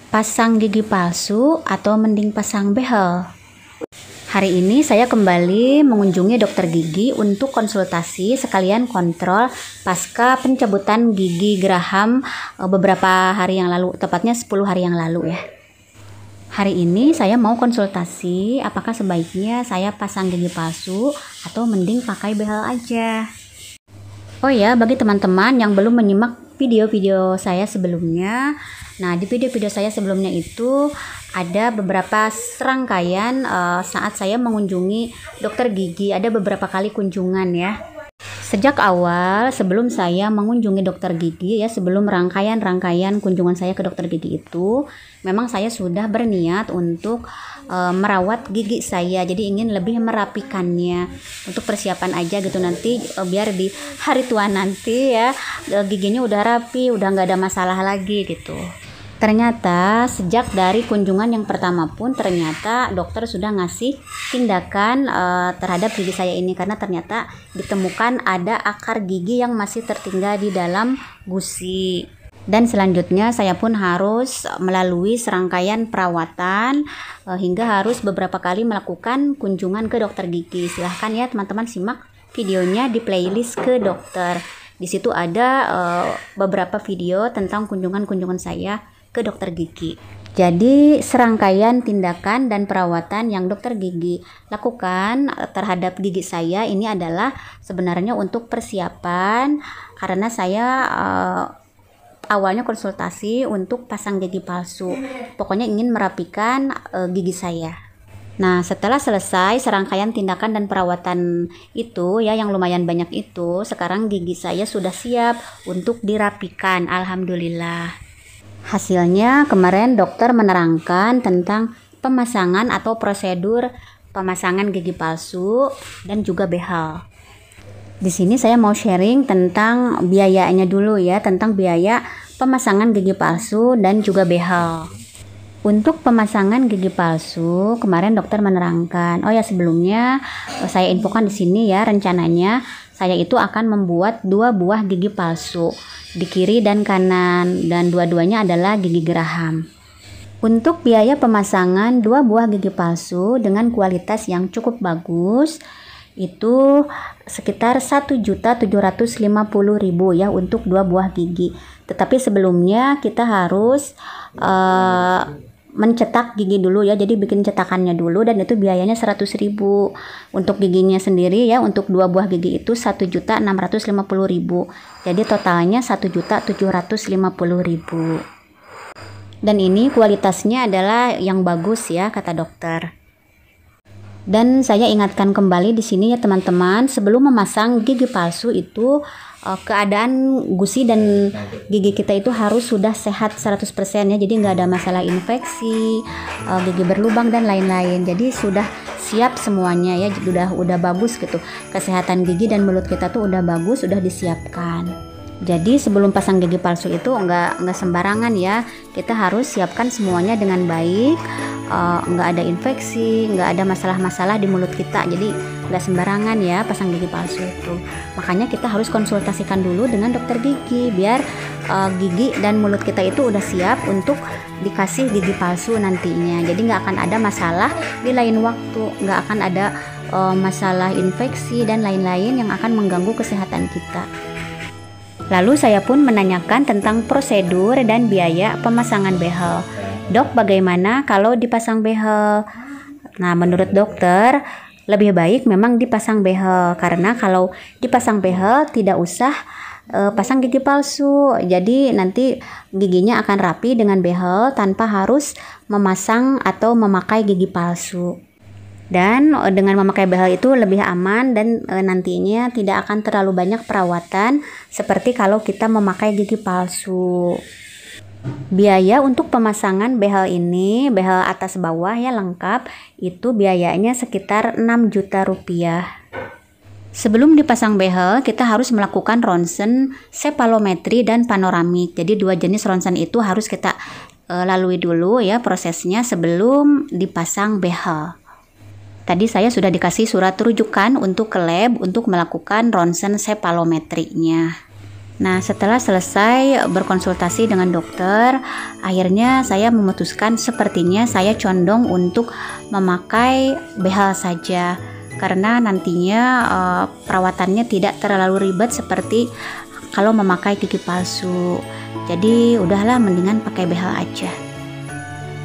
pasang gigi palsu atau mending pasang behel? Hari ini saya kembali mengunjungi dokter gigi untuk konsultasi sekalian kontrol pasca pencabutan gigi geraham beberapa hari yang lalu, tepatnya 10 hari yang lalu ya. Hari ini saya mau konsultasi apakah sebaiknya saya pasang gigi palsu atau mending pakai behel aja. Oh ya, bagi teman-teman yang belum menyimak video-video saya sebelumnya, nah di video-video saya sebelumnya itu ada beberapa serangkaian saat saya mengunjungi dokter gigi, ada beberapa kali kunjungan ya. Sejak awal sebelum saya mengunjungi dokter gigi ya, sebelum rangkaian kunjungan saya ke dokter gigi itu, memang saya sudah berniat untuk merawat gigi saya, jadi ingin lebih merapikannya untuk persiapan aja gitu, nanti biar di hari tua nanti ya giginya udah rapi, udah nggak ada masalah lagi gitu. Ternyata sejak dari kunjungan yang pertama pun ternyata dokter sudah ngasih tindakan terhadap gigi saya ini, karena ternyata ditemukan ada akar gigi yang masih tertinggal di dalam gusi. Dan selanjutnya saya pun harus melalui serangkaian perawatan hingga harus beberapa kali melakukan kunjungan ke dokter gigi. Silahkan ya teman-teman simak videonya di playlist ke dokter. Di situ ada beberapa video tentang kunjungan saya ke dokter gigi. Jadi serangkaian tindakan dan perawatan yang dokter gigi lakukan terhadap gigi saya ini adalah sebenarnya untuk persiapan, karena saya awalnya konsultasi untuk pasang gigi palsu. Pokoknya ingin merapikan gigi saya. Nah, setelah selesai serangkaian tindakan dan perawatan itu ya, yang lumayan banyak itu, sekarang gigi saya sudah siap untuk dirapikan. Alhamdulillah. Hasilnya kemarin dokter menerangkan tentang pemasangan atau prosedur pemasangan gigi palsu dan juga behel. Di sini saya mau sharing tentang biayanya dulu ya, tentang biaya pemasangan gigi palsu dan juga behel. Untuk pemasangan gigi palsu, kemarin dokter menerangkan, oh ya sebelumnya saya infokan di sini ya, rencananya saya itu akan membuat 2 buah gigi palsu di kiri dan kanan, dan dua-duanya adalah gigi geraham. Untuk biaya pemasangan 2 buah gigi palsu dengan kualitas yang cukup bagus itu sekitar 1.750.000 ya untuk 2 buah gigi. Tetapi sebelumnya kita harus mencetak gigi dulu ya, jadi bikin cetakannya dulu, dan itu biayanya 100.000 untuk giginya sendiri ya. Untuk 2 buah gigi itu 1.650.000, jadi totalnya 1.750.000. Dan ini kualitasnya adalah yang bagus ya kata dokter. Dan saya ingatkan kembali di sini ya teman-teman, sebelum memasang gigi palsu itu keadaan gusi dan gigi kita itu harus sudah sehat 100% ya, jadi nggak ada masalah infeksi, gigi berlubang dan lain-lain. Jadi sudah siap semuanya ya, udah bagus gitu, kesehatan gigi dan mulut kita tuh udah bagus, udah disiapkan. Jadi sebelum pasang gigi palsu itu nggak sembarangan ya, kita harus siapkan semuanya dengan baik, nggak ada infeksi, nggak ada masalah-masalah di mulut kita. Jadi nggak sembarangan ya pasang gigi palsu itu. Makanya kita harus konsultasikan dulu dengan dokter gigi biar gigi dan mulut kita itu udah siap untuk dikasih gigi palsu nantinya. Jadi nggak akan ada masalah di lain waktu, nggak akan ada masalah infeksi dan lain-lain yang akan mengganggu kesehatan kita. Lalu saya pun menanyakan tentang prosedur dan biaya pemasangan behel. Dok, bagaimana kalau dipasang behel? Nah, menurut dokter lebih baik memang dipasang behel, karena kalau dipasang behel tidak usah pasang gigi palsu. Jadi nanti giginya akan rapi dengan behel tanpa harus memasang atau memakai gigi palsu. Dan dengan memakai behel itu lebih aman dan nantinya tidak akan terlalu banyak perawatan seperti kalau kita memakai gigi palsu. Biaya untuk pemasangan behel ini, behel atas bawah ya lengkap, itu biayanya sekitar 6 juta rupiah. Sebelum dipasang behel, kita harus melakukan ronsen, sepalometri, dan panoramik. Jadi 2 jenis ronsen itu harus kita lalui dulu ya prosesnya sebelum dipasang behel. Tadi saya sudah dikasih surat rujukan untuk ke lab untuk melakukan ronsen sepalometrinya. Nah, setelah selesai berkonsultasi dengan dokter, akhirnya saya memutuskan sepertinya saya condong untuk memakai behel saja, karena nantinya perawatannya tidak terlalu ribet seperti kalau memakai gigi palsu. Jadi udahlah, mendingan pakai behel aja.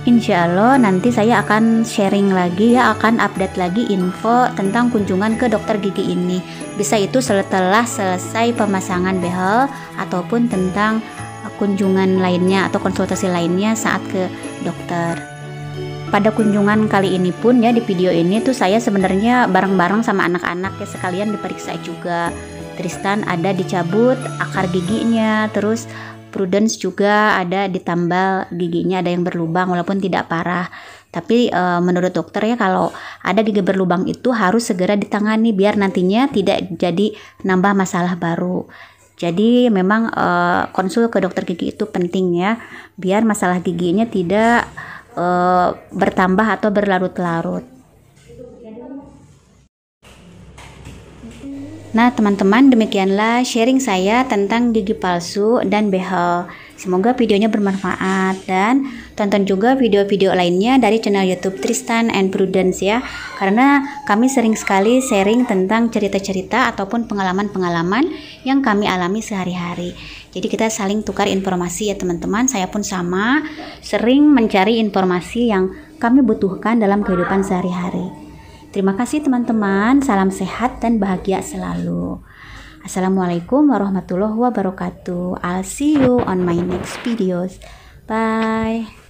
Insya Allah nanti saya akan sharing lagi ya, akan update lagi info tentang kunjungan ke dokter gigi ini. Bisa itu setelah selesai pemasangan behel ataupun tentang kunjungan lainnya atau konsultasi lainnya saat ke dokter. Pada kunjungan kali ini pun ya, di video ini tuh saya sebenarnya bareng-bareng sama anak-anak ya, sekalian diperiksa juga. Tristan ada dicabut akar giginya, terus Prudence juga ada ditambal giginya, ada yang berlubang walaupun tidak parah. Tapi menurut dokter ya, kalau ada gigi berlubang itu harus segera ditangani biar nantinya tidak jadi nambah masalah baru. Jadi memang konsul ke dokter gigi itu penting ya, biar masalah giginya tidak bertambah atau berlarut-larut. Nah teman-teman, demikianlah sharing saya tentang gigi palsu dan behel. Semoga videonya bermanfaat, dan tonton juga video-video lainnya dari channel YouTube Tristan and Prudence ya, karena kami sering sekali sharing tentang cerita-cerita ataupun pengalaman-pengalaman yang kami alami sehari-hari. Jadi kita saling tukar informasi ya teman-teman. Saya pun sama, sering mencari informasi yang kami butuhkan dalam kehidupan sehari-hari. Terima kasih teman-teman, salam sehat dan bahagia selalu. Assalamualaikum warahmatullahi wabarakatuh. I'll see you on my next videos. Bye.